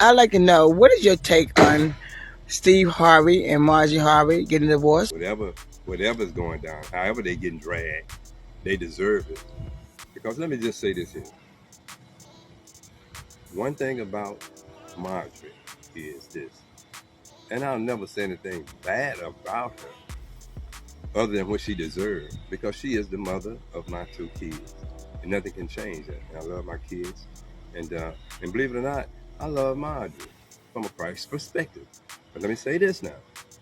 I'd like to know, what is your take on Steve Harvey and Marjorie Harvey getting divorced? Whatever's going down, however they getting dragged, they deserve it. Because let me just say this here. One thing about Marjorie is this, and I'll never say anything bad about her other than what she deserved, because she is the mother of my 2 kids, and nothing can change that. And I love my kids, and believe it or not, I love Marjorie from a Christ perspective. But let me say this now.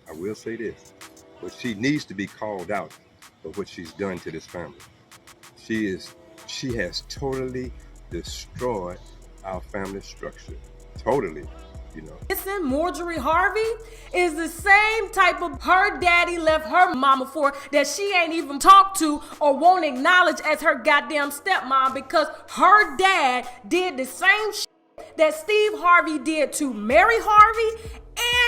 I will say this. But she needs to be called out for what she's done to this family. She has totally destroyed our family structure. Totally, you know. Listen, Marjorie Harvey is the same type of her daddy left her mama for that she ain't even talked to or won't acknowledge as her goddamn stepmom, because her dad did the same shit that Steve Harvey did to Mary Harvey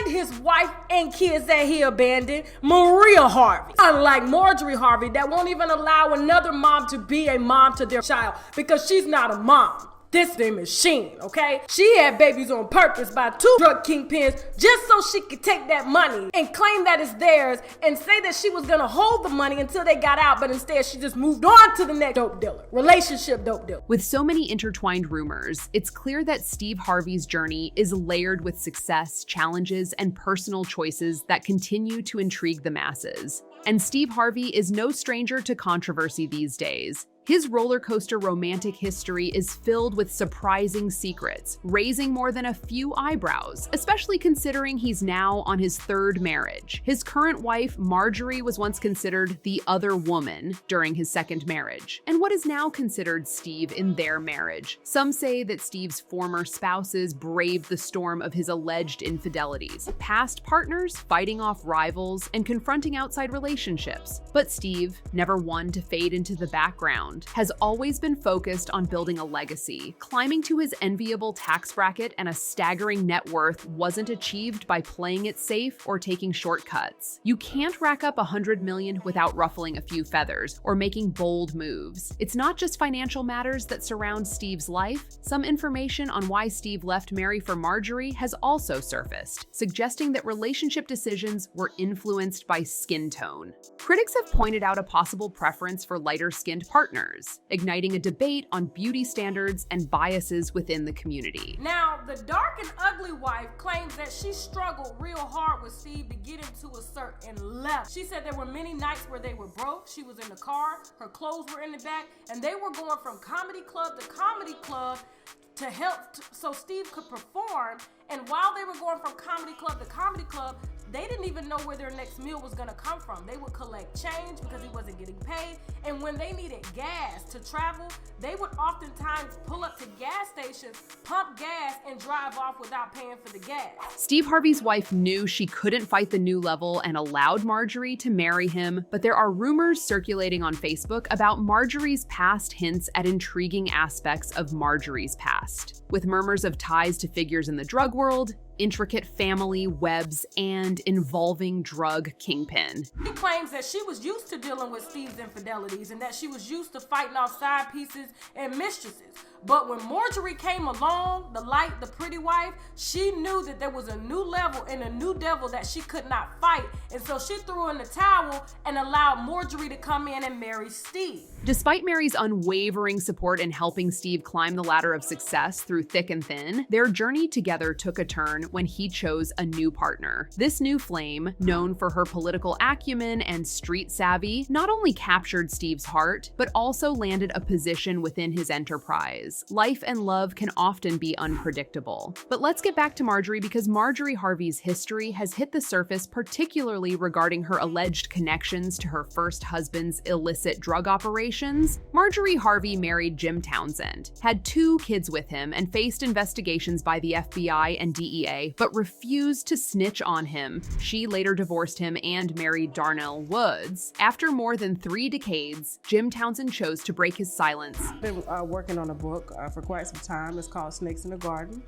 and his wife and kids that he abandoned, Maria Harvey. Unlike Marjorie Harvey, that won't even allow another mom to be a mom to their child because she's not a mom. This thing machine, okay? She had babies on purpose by 2 drug kingpins just so she could take that money and claim that it's theirs and say that she was gonna hold the money until they got out, but instead she just moved on to the next dope dealer, relationship dope dealer. With so many intertwined rumors, it's clear that Steve Harvey's journey is layered with success, challenges, and personal choices that continue to intrigue the masses. And Steve Harvey is no stranger to controversy these days. His roller coaster romantic history is filled with surprising secrets, raising more than a few eyebrows, especially considering he's now on his 3rd marriage. His current wife, Marjorie, was once considered the other woman during his 2nd marriage, and what is now considered Steve in their marriage. Some say that Steve's former spouses braved the storm of his alleged infidelities, past partners fighting off rivals and confronting outside relationships. But Steve, never one to fade into the background, has always been focused on building a legacy. Climbing to his enviable tax bracket and a staggering net worth wasn't achieved by playing it safe or taking shortcuts. You can't rack up $100 million without ruffling a few feathers or making bold moves. It's not just financial matters that surround Steve's life. Some information on why Steve left Mary for Marjorie has also surfaced, suggesting that relationship decisions were influenced by skin tone. Critics have pointed out a possible preference for lighter-skinned partners, igniting a debate on beauty standards and biases within the community. Now, the dark and ugly wife claims that she struggled real hard with Steve to get him to assert and left. She said there were many nights where they were broke, she was in the car, her clothes were in the back, and they were going from comedy club to comedy club to help so Steve could perform. And while they were going from comedy club to comedy club, they didn't even know where their next meal was gonna come from. They would collect change because he wasn't getting paid. And when they needed gas to travel, they would oftentimes pull up to gas stations, pump gas, and drive off without paying for the gas. Steve Harvey's wife knew she couldn't fight the new level and allowed Marjorie to marry him, but there are rumors circulating on Facebook about Marjorie's past hints at intriguing aspects of Marjorie's past, with murmurs of ties to figures in the drug world, intricate family webs, and involving drug kingpin. She claims that she was used to dealing with Steve's infidelities and that she was used to fighting off side pieces and mistresses. But when Marjorie came along, the light, the pretty wife, she knew that there was a new level and a new devil that she could not fight. And so she threw in the towel and allowed Marjorie to come in and marry Steve. Despite Mary's unwavering support in helping Steve climb the ladder of success through thick and thin, their journey together took a turn when he chose a new partner. This new flame, known for her political acumen and street savvy, not only captured Steve's heart, but also landed a position within his enterprise. Life and love can often be unpredictable. But let's get back to Marjorie, because Marjorie Harvey's history has hit the surface, particularly regarding her alleged connections to her first husband's illicit drug operations. Marjorie Harvey married Jim Townsend, had 2 kids with him, and faced investigations by the FBI and DEA fiancé, but refused to snitch on him. She later divorced him and married Darnell Woods. After more than 3 decades, Jim Townsend chose to break his silence. I've been working on a book for quite some time. It's called Snakes in the Garden.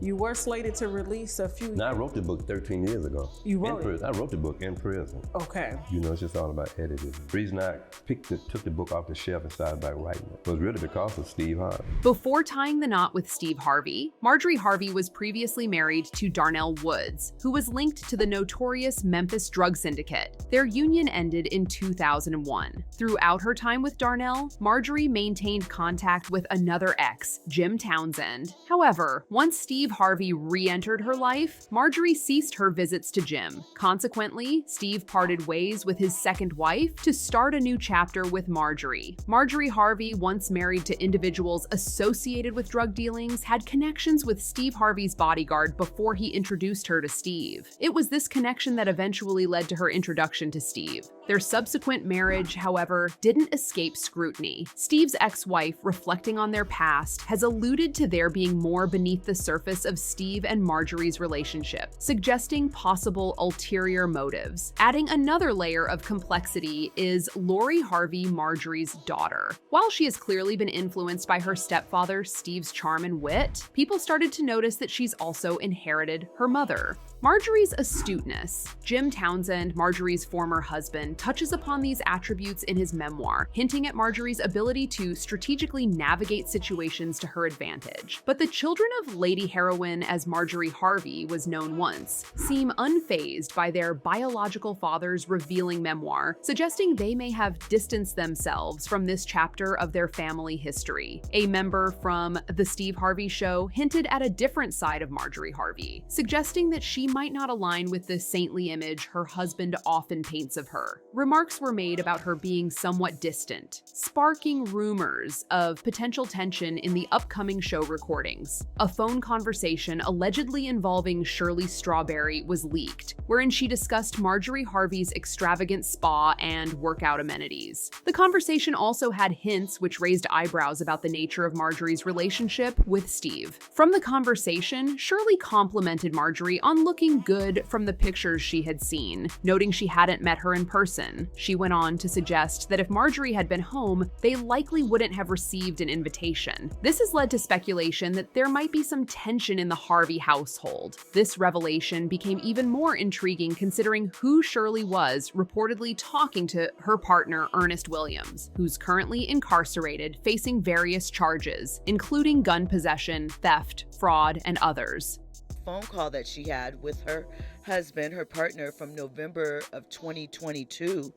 You were slated to release a few... Now, I wrote the book 13 years ago. You wrote it? I wrote the book in prison. Okay. You know, it's just all about editing. The reason I took the book off the shelf and started back writing it was really because of Steve Harvey. Before tying the knot with Steve Harvey, Marjorie Harvey was previously married to Darnell Woods, who was linked to the notorious Memphis drug syndicate. Their union ended in 2001. Throughout her time with Darnell, Marjorie maintained contact with another ex, Jim Townsend. However, once Steve Harvey re-entered her life, Marjorie ceased her visits to Jim. Consequently, Steve parted ways with his second wife to start a new chapter with Marjorie. Marjorie Harvey, once married to individuals associated with drug dealings, had connections with Steve Harvey's bodyguard before he introduced her to Steve. It was this connection that eventually led to her introduction to Steve. Their subsequent marriage, however, didn't escape scrutiny. Steve's ex-wife, reflecting on their past, has alluded to there being more beneath the surface of Steve and Marjorie's relationship, suggesting possible ulterior motives. Adding another layer of complexity is Lori Harvey, Marjorie's daughter. While she has clearly been influenced by her stepfather, Steve's charm and wit, people started to notice that she's also inherited her mother. Marjorie's astuteness. Jim Townsend, Marjorie's former husband, touches upon these attributes in his memoir, hinting at Marjorie's ability to strategically navigate situations to her advantage. But the children of Lady Heroine, as Marjorie Harvey was known once, seem unfazed by their biological father's revealing memoir, suggesting they may have distanced themselves from this chapter of their family history. A member from The Steve Harvey Show hinted at a different side of Marjorie Harvey, suggesting that she might not align with the saintly image her husband often paints of her. Remarks were made about her being somewhat distant, sparking rumors of potential tension in the upcoming show recordings. A phone conversation allegedly involving Shirley Strawberry was leaked, wherein she discussed Marjorie Harvey's extravagant spa and workout amenities. The conversation also had hints which raised eyebrows about the nature of Marjorie's relationship with Steve. From the conversation, Shirley complimented Marjorie on looking good from the pictures she had seen, noting she hadn't met her in person. She went on to suggest that if Marjorie had been home, they likely wouldn't have received an invitation. This has led to speculation that there might be some tension in the Harvey household. This revelation became even more intriguing considering who Shirley was reportedly talking to her partner Ernest Williams, who's currently incarcerated facing various charges, including gun possession, theft, fraud, and others. Phone call that she had with her husband, her partner, from November of 2022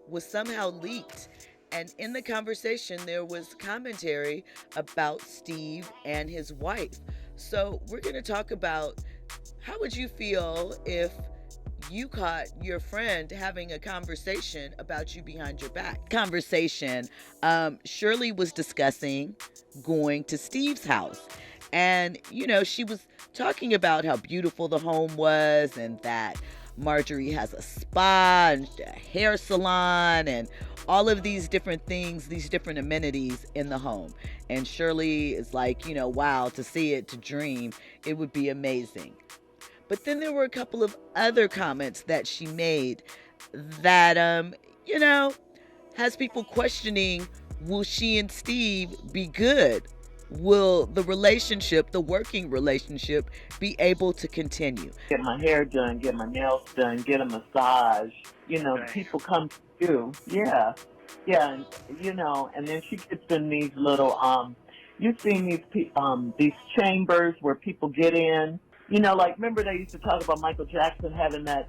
was somehow leaked. And in the conversation, there was commentary about Steve and his wife. So we're going to talk about how would you feel if you caught your friend having a conversation about you behind your back. Conversation. Shirley was discussing going to Steve's house. And, you know, she was talking about how beautiful the home was and that Marjorie has a spa and a hair salon and all of these different things, these different amenities in the home. And Shirley is like, you know, wow, to see it, to dream, it would be amazing. But then there were a couple of other comments that she made that, you know, has people questioning, will she and Steve be good? Will the relationship, the working relationship, be able to continue? Get my hair done, get my nails done, get a massage. You know, people come to you. Yeah. And, you know, and then she gets in these little, you've seen these chambers where people get in. You know, like, remember they used to talk about Michael Jackson having that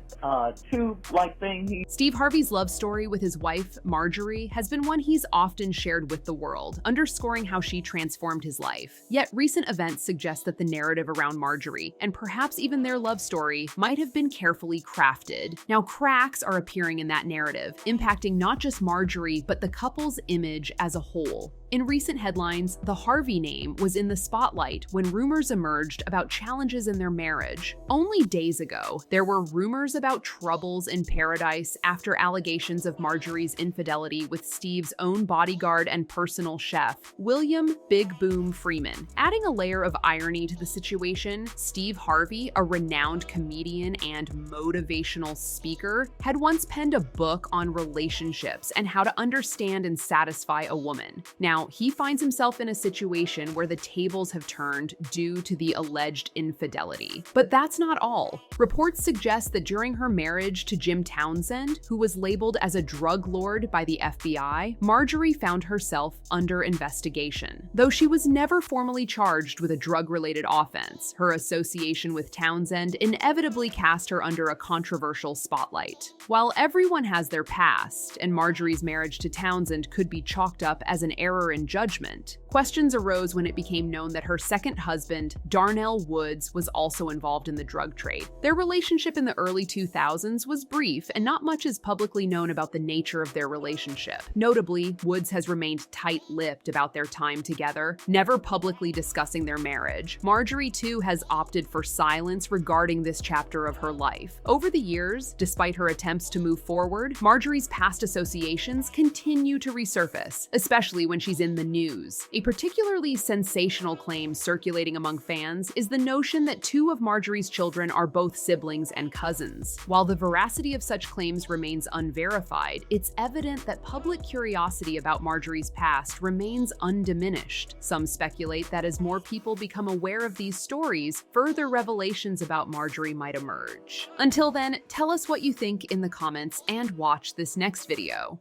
tube-like thing? Steve Harvey's love story with his wife, Marjorie, has been one he's often shared with the world, underscoring how she transformed his life. Yet recent events suggest that the narrative around Marjorie, and perhaps even their love story, might have been carefully crafted. Now, cracks are appearing in that narrative, impacting not just Marjorie, but the couple's image as a whole. In recent headlines, the Harvey name was in the spotlight when rumors emerged about challenges in their marriage. Only days ago, there were rumors about troubles in paradise after allegations of Marjorie's infidelity with Steve's own bodyguard and personal chef, William Big Boom Freeman. Adding a layer of irony to the situation, Steve Harvey, a renowned comedian and motivational speaker, had once penned a book on relationships and how to understand and satisfy a woman. Now, he finds himself in a situation where the tables have turned due to the alleged infidelity. But that's not all. Reports suggest that during her marriage to Jim Townsend, who was labeled as a drug lord by the FBI, Marjorie found herself under investigation. Though she was never formally charged with a drug-related offense, her association with Townsend inevitably cast her under a controversial spotlight. While everyone has their past, and Marjorie's marriage to Townsend could be chalked up as an error in judgment, questions arose when it became known that her second husband, Darnell Woods, was also involved in the drug trade. Their relationship in the early 2000s was brief, and not much is publicly known about the nature of their relationship. Notably, Woods has remained tight-lipped about their time together, never publicly discussing their marriage. Marjorie, too, has opted for silence regarding this chapter of her life. Over the years, despite her attempts to move forward, Marjorie's past associations continue to resurface, especially when she's in the news. A particularly sensational claim circulating among fans is the notion that two of Marjorie's children are both siblings and cousins. While the veracity of such claims remains unverified, it's evident that public curiosity about Marjorie's past remains undiminished. Some speculate that as more people become aware of these stories, further revelations about Marjorie might emerge. Until then, tell us what you think in the comments and watch this next video.